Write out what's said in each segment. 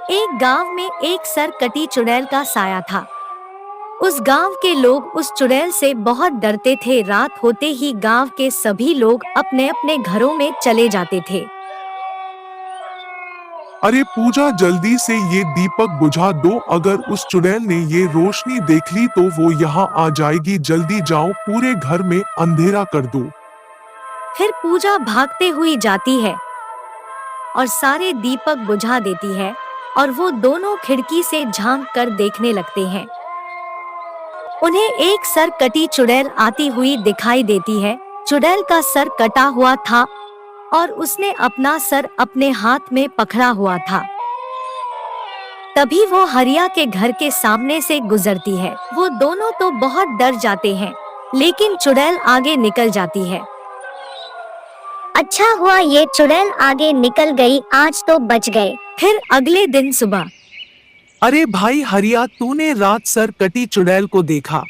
एक गांव में एक सरकटी चुड़ैल का साया था। उस गांव के लोग उस चुड़ैल से बहुत डरते थे। रात होते ही गांव के सभी लोग अपने अपने घरों में चले जाते थे। अरे पूजा, जल्दी से ये दीपक बुझा दो। अगर उस चुड़ैल ने ये रोशनी देख ली तो वो यहाँ आ जाएगी। जल्दी जाओ, पूरे घर में अंधेरा कर दो। फिर पूजा भागते हुई जाती है और सारे दीपक बुझा देती है और वो दोनों खिड़की से झांक कर देखने लगते हैं। उन्हें एक सरकटी चुड़ैल आती हुई दिखाई देती है। चुड़ैल का सर कटा हुआ था और उसने अपना सर अपने हाथ में पकड़ा हुआ था। तभी वो हरिया के घर के सामने से गुजरती है। वो दोनों तो बहुत डर जाते हैं, लेकिन चुड़ैल आगे निकल जाती है। अच्छा हुआ ये चुड़ैल आगे निकल गई, आज तो बच गए। फिर अगले दिन सुबह। अरे भाई हरिया, तूने रात सरकटी चुड़ैल को देखा?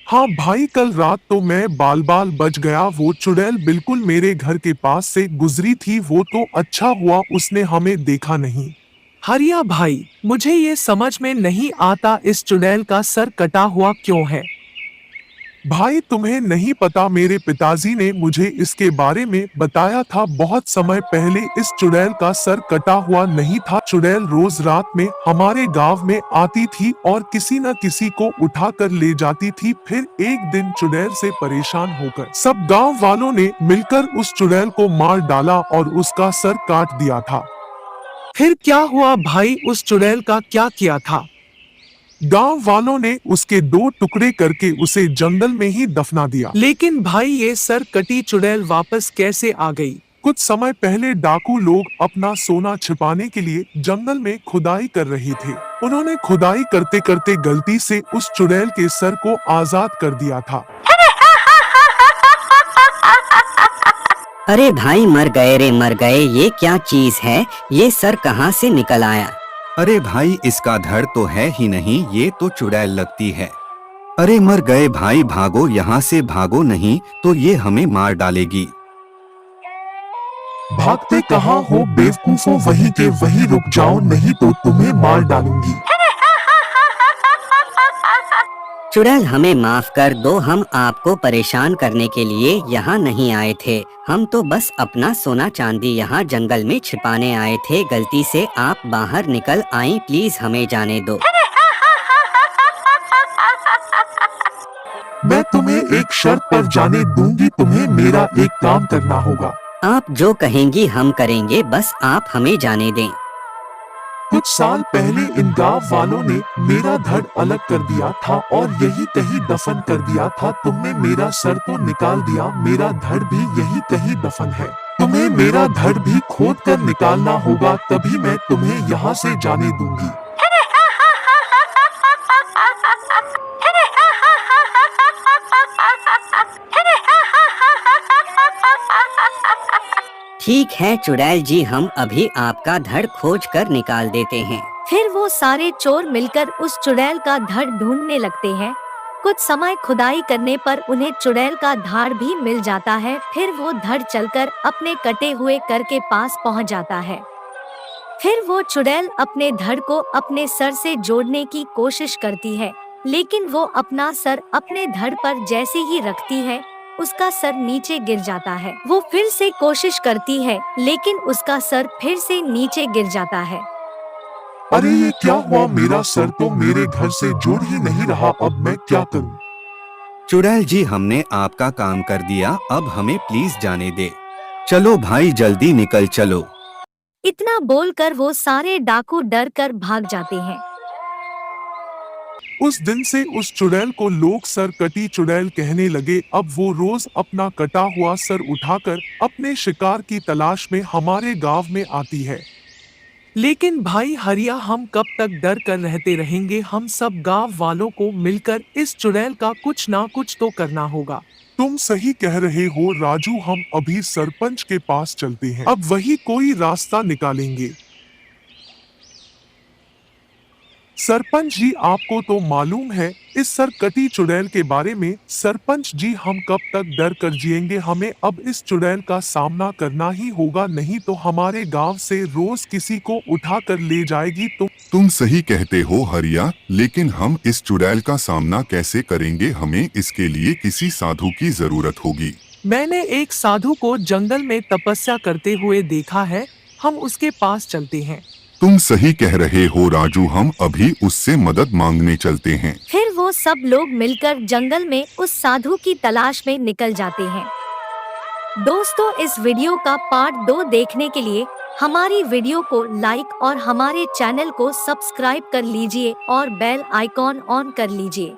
हाँ भाई, कल रात तो मैं बाल बाल बच गया। वो चुड़ैल बिल्कुल मेरे घर के पास से गुजरी थी। वो तो अच्छा हुआ उसने हमें देखा नहीं। हरिया भाई, मुझे ये समझ में नहीं आता इस चुड़ैल का सर कटा हुआ क्यों है? भाई तुम्हें नहीं पता, मेरे पिताजी ने मुझे इसके बारे में बताया था बहुत समय पहले। इस चुड़ैल का सर कटा हुआ नहीं था। चुड़ैल रोज रात में हमारे गांव में आती थी और किसी न किसी को उठा कर ले जाती थी। फिर एक दिन चुड़ैल से परेशान होकर सब गांव वालों ने मिलकर उस चुड़ैल को मार डाला और उसका सर काट दिया था। फिर क्या हुआ भाई, उस चुड़ैल का क्या किया था? गांव वालों ने उसके 2 टुकड़े करके उसे जंगल में ही दफना दिया। लेकिन भाई ये सरकटी चुड़ैल वापस कैसे आ गई? कुछ समय पहले डाकू लोग अपना सोना छिपाने के लिए जंगल में खुदाई कर रहे थे। उन्होंने खुदाई करते करते गलती से उस चुड़ैल के सर को आजाद कर दिया था। अरे भाई मर गए रे मर गए, ये क्या चीज है? ये सर कहाँ से निकल आया? अरे भाई, इसका धड़ तो है ही नहीं, ये तो चुड़ैल लगती है। अरे मर गए भाई, भागो यहाँ से, भागो नहीं तो ये हमें मार डालेगी। भागते कहाँ हो बेवकूफों, वहीं के वहीं रुक जाओ, नहीं तो तुम्हें मार डालूंगी। चुड़ैल हमें माफ कर दो, हम आपको परेशान करने के लिए यहाँ नहीं आए थे। हम तो बस अपना सोना चांदी यहाँ जंगल में छिपाने आए थे। गलती से आप बाहर निकल आई, प्लीज हमें जाने दो। मैं तुम्हें एक शर्त पर जाने दूंगी। तुम्हें मेरा एक काम करना होगा। आप जो कहेंगी हम करेंगे, बस आप हमें जाने दें। कुछ साल पहले इन गांव वालों ने मेरा धड़ अलग कर दिया था और यही कहीं दफन कर दिया था। तुमने मेरा सर तो निकाल दिया, मेरा धड़ भी यही कहीं दफन है। तुम्हें मेरा धड़ भी खोद कर निकालना होगा, तभी मैं तुम्हें यहाँ से जाने दूंगी। ठीक है चुड़ैल जी, हम अभी आपका धड़ खोज कर निकाल देते हैं। फिर वो सारे चोर मिलकर उस चुड़ैल का धड़ ढूंढने लगते हैं। कुछ समय खुदाई करने पर उन्हें चुड़ैल का धड़ भी मिल जाता है। फिर वो धड़ चलकर अपने कटे हुए कर के पास पहुंच जाता है। फिर वो चुड़ैल अपने धड़ को अपने सर से जोड़ने की कोशिश करती है, लेकिन वो अपना सर अपने धड़ पर जैसे ही रखती है, उसका सर नीचे गिर जाता है। वो फिर से कोशिश करती है, लेकिन उसका सर फिर से नीचे गिर जाता है। अरे ये क्या हुआ, मेरा सर तो मेरे घर से जुड़ ही नहीं रहा। अब मैं क्या करूं? चुड़ैल जी, हमने आपका काम कर दिया, अब हमें प्लीज जाने दे। चलो भाई जल्दी निकल चलो। इतना बोलकर वो सारे डाकू डर कर भाग जाते हैं। उस दिन से उस चुड़ैल को लोग सरकटी चुड़ैल कहने लगे। अब वो रोज अपना कटा हुआ सर उठाकर अपने शिकार की तलाश में हमारे गांव में आती है। लेकिन भाई हरिया, हम कब तक डर कर रहते रहेंगे? हम सब गांव वालों को मिलकर इस चुड़ैल का कुछ ना कुछ तो करना होगा। तुम सही कह रहे हो राजू, हम अभी सरपंच के पास चलते हैं, अब वही कोई रास्ता निकालेंगे। सरपंच जी, आपको तो मालूम है इस सरकटी चुड़ैल के बारे में। सरपंच जी, हम कब तक डर कर जिएंगे? हमें अब इस चुड़ैल का सामना करना ही होगा, नहीं तो हमारे गांव से रोज किसी को उठा कर ले जाएगी। तुम सही कहते हो हरिया, लेकिन हम इस चुड़ैल का सामना कैसे करेंगे? हमें इसके लिए किसी साधु की जरूरत होगी। मैंने एक साधु को जंगल में तपस्या करते हुए देखा है, हम उसके पास चलते हैं। तुम सही कह रहे हो राजू, हम अभी उससे मदद मांगने चलते हैं। फिर वो सब लोग मिलकर जंगल में उस साधु की तलाश में निकल जाते हैं। दोस्तों, इस वीडियो का पार्ट 2 देखने के लिए हमारी वीडियो को लाइक और हमारे चैनल को सब्सक्राइब कर लीजिए और बेल आइकॉन ऑन कर लीजिए।